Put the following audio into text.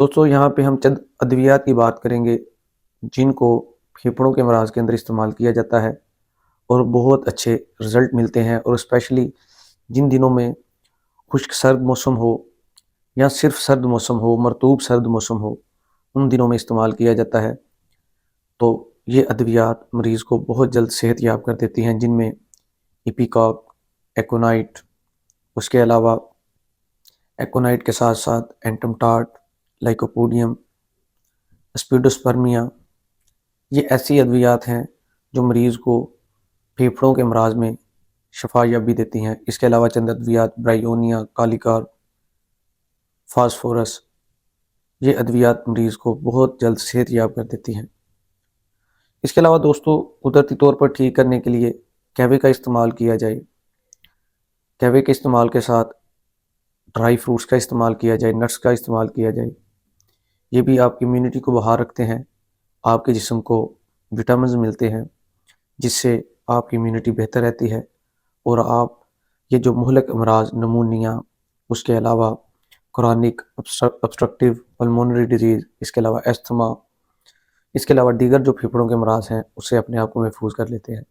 दोस्तों यहाँ पे हम चंद अद्वियात की बात करेंगे जिनको फेफड़ों के अमराज के अंदर इस्तेमाल किया जाता है और बहुत अच्छे रिज़ल्ट मिलते हैं। और स्पेशली जिन दिनों में खुश्क सर्द मौसम हो या सिर्फ सर्द मौसम हो, मरतूब सर्द मौसम हो, उन दिनों में इस्तेमाल किया जाता है। तो ये अद्वियात मरीज़ को बहुत जल्द सेहत याब कर देती हैं, जिनमें इपिकॉक, एकोनाइट, उसके अलावा एकोनाइट के साथ साथ एंटमटार्ट, लाइकोपोडियम, स्पीडोस्पर्मिया, ये ऐसी अद्वियात हैं जो मरीज़ को फेफड़ों के अमराज में शफा याबी देती हैं। इसके अलावा चंद अद्वियात ब्रायोनिया, कालीकार, फास्फोरस, ये अद्वियात मरीज़ को बहुत जल्द सेहत याब कर देती हैं। इसके अलावा दोस्तों कुदरती तौर पर ठीक करने के लिए कहवे का इस्तेमाल किया जाए। कहवे के इस्तेमाल के साथ ड्राई फ्रूट्स का इस्तेमाल किया जाए, नट्स का इस्तेमाल किया जाए। ये भी आपकी इम्यूनिटी को बहाल रखते हैं, आपके जिस्म को विटामिन मिलते हैं, जिससे आपकी इम्यूनिटी बेहतर रहती है और आप ये जो मुहलक अमराज, नमूनिया, उसके अलावा क्रॉनिक ऑब्स्ट्रक्टिव पल्मोनरी डिजीज़, इसके अलावा एस्थमा, इसके अलावा दीगर जो फेफड़ों के अमराज हैं, उससे अपने आप को महफूज कर लेते हैं।